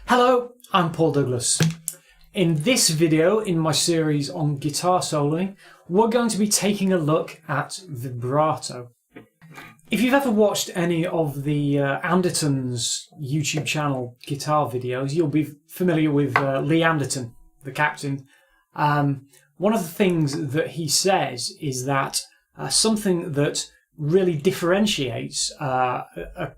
Hello, I'm Paul Douglas. In this video in my series on guitar soloing, we're going to be taking a look at vibrato. If you've ever watched any of the Anderton's YouTube channel guitar videos, you'll be familiar with Lee Anderton, the captain. One of the things that he says is that something that really differentiates a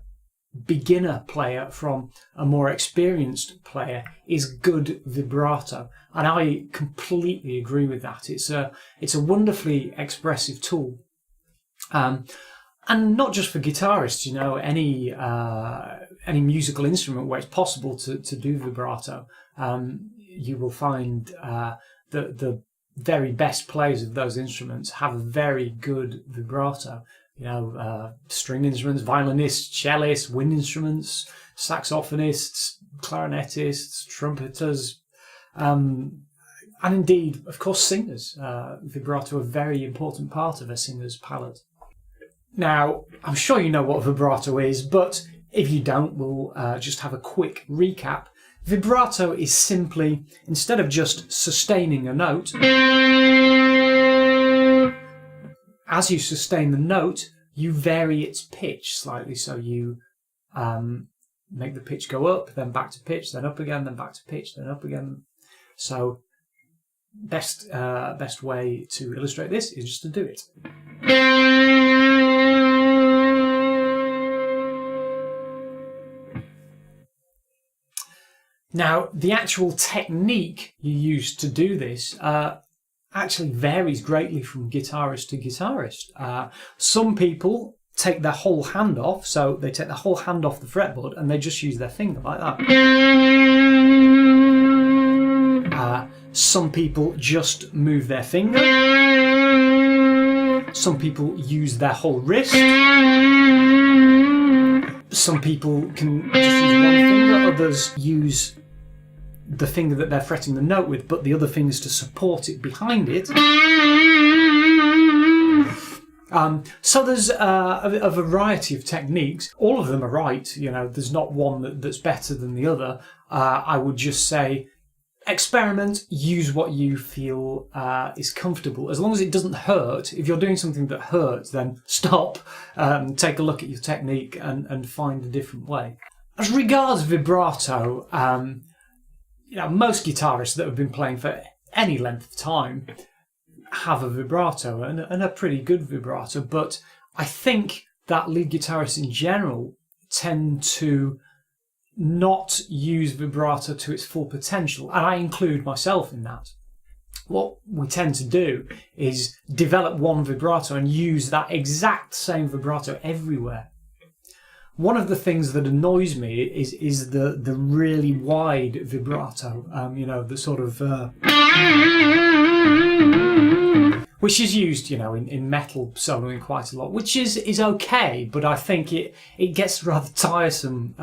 beginner player from a more experienced player is good vibrato, and I completely agree with that. It's a wonderfully expressive tool, and not just for guitarists. You know, any musical instrument where it's possible to do vibrato, you will find the very best players of those instruments have a very good vibrato. You know, string instruments, violinists, cellists, wind instruments, saxophonists, clarinetists, trumpeters, and indeed, of course, singers. Vibrato are a very important part of a singer's palette. Now, I'm sure you know what vibrato is, but if you don't, we'll just have a quick recap. Vibrato is simply, instead of just sustaining a note, as you sustain the note, you vary its pitch slightly. So you make the pitch go up, then back to pitch, then up again, then back to pitch, then up again. So best way to illustrate this is just to do it. Now, the actual technique you use to do this actually varies greatly from guitarist to guitarist. Some people take their whole hand off, so they take the whole hand off the fretboard and they just use their finger like that. Some people just move their finger. Some people use their whole wrist. Some people can just use one finger, others use the finger that they're fretting the note with, but the other fingers to support it behind it. So there's a variety of techniques. All of them are right. You know, there's not one that's better than the other. I would just say, experiment, use what you feel is comfortable. As long as it doesn't hurt. If you're doing something that hurts, then stop, take a look at your technique and find a different way. As regards vibrato, you know, most guitarists that have been playing for any length of time have a vibrato, and a pretty good vibrato, but I think that lead guitarists in general tend to not use vibrato to its full potential, and I include myself in that. What we tend to do is develop one vibrato and use that exact same vibrato everywhere. One of the things that annoys me is the really wide vibrato, you know, the sort of which is used, you know, in metal soloing quite a lot, which is okay, but I think it gets rather tiresome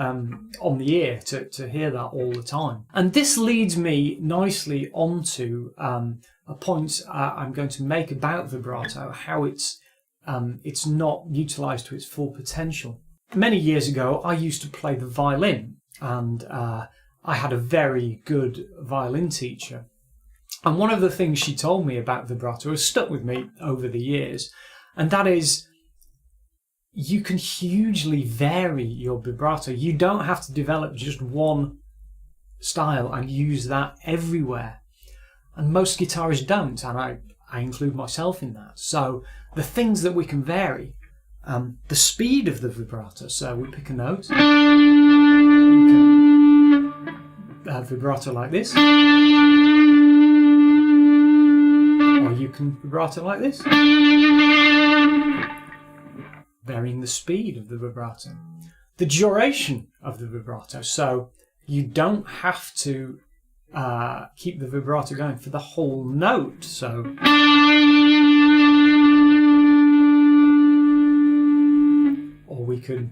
on the ear to hear that all the time. And this leads me nicely onto a point I'm going to make about vibrato, how it's not utilised to its full potential. Many years ago, I used to play the violin, and I had a very good violin teacher. And one of the things she told me about vibrato has stuck with me over the years, and that is you can hugely vary your vibrato. You don't have to develop just one style and use that everywhere. And most guitarists don't, and I include myself in that. So the things that we can vary, the speed of the vibrato. So we pick a note, you can vibrato like this, or you can vibrato like this, varying the speed of the vibrato. The duration of the vibrato, so you don't have to keep the vibrato going for the whole note. So we could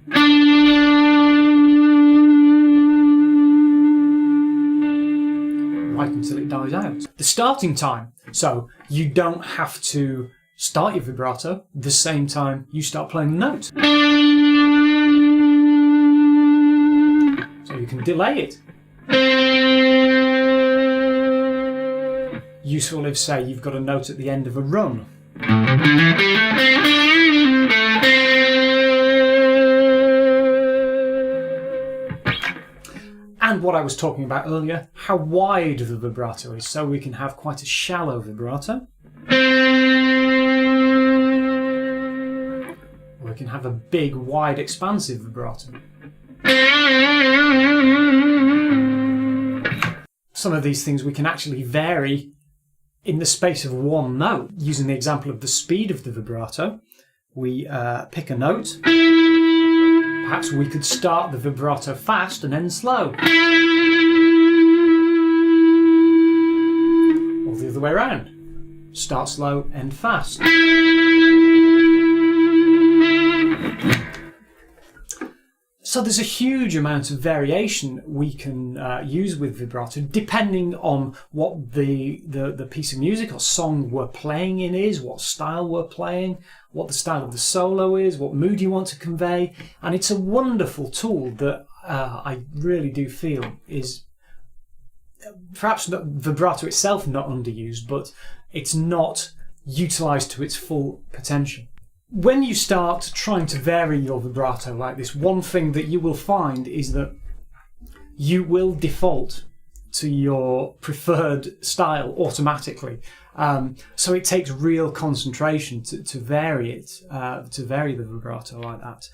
right until it dies out. The starting time, so you don't have to start your vibrato the same time you start playing the note. So you can delay it. Useful if, say, you've got a note at the end of a run. And what I was talking about earlier, how wide the vibrato is, so we can have quite a shallow vibrato. We can have a big, wide, expansive vibrato. Some of these things we can actually vary in the space of one note. Using the example of the speed of the vibrato, we pick a note. Perhaps we could start the vibrato fast and end slow. Or the other way around. Start slow, end fast. So there's a huge amount of variation we can use with vibrato, depending on what the piece of music or song we're playing in is, what style we're playing, what the style of the solo is, what mood you want to convey. And it's a wonderful tool that I really do feel is perhaps not, vibrato itself not underused, but it's not utilised to its full potential. When you start trying to vary your vibrato like this, one thing that you will find is that you will default to your preferred style automatically. So it takes real concentration to vary it, to vary the vibrato like that.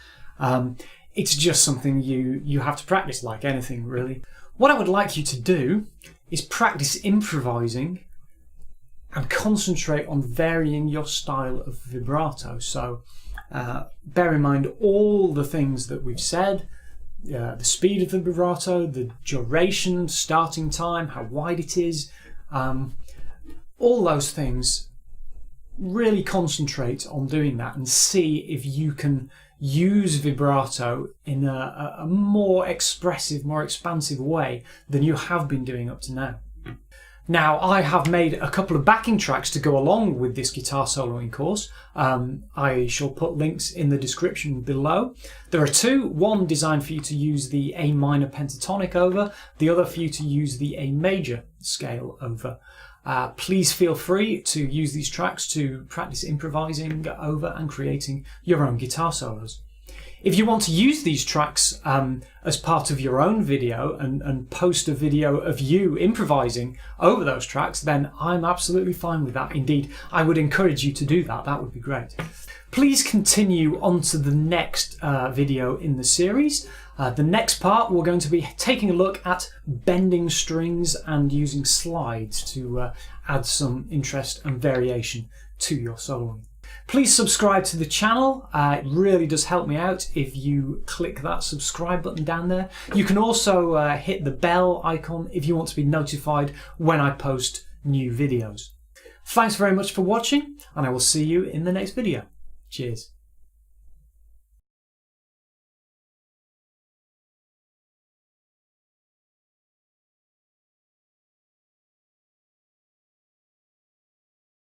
It's just something you have to practice, like anything really. What I would like you to do is practice improvising and concentrate on varying your style of vibrato. So bear in mind all the things that we've said, the speed of the vibrato, the duration, starting time, how wide it is, all those things. Really concentrate on doing that and see if you can use vibrato in a more expressive, more expansive way than you have been doing up to now. Now, I have made a couple of backing tracks to go along with this guitar soloing course. I shall put links in the description below. There are two, one designed for you to use the A minor pentatonic over, the other for you to use the A major scale over. Please feel free to use these tracks to practice improvising over and creating your own guitar solos. If you want to use these tracks as part of your own video and post a video of you improvising over those tracks, then I'm absolutely fine with that. Indeed, I would encourage you to do that. That would be great. Please continue on to the next video in the series. The next part, we're going to be taking a look at bending strings and using slides to add some interest and variation to your soloing. Please subscribe to the channel. It really does help me out if you click that subscribe button down there. You can also hit the bell icon if you want to be notified when I post new videos. Thanks very much for watching, and I will see you in the next video. Cheers.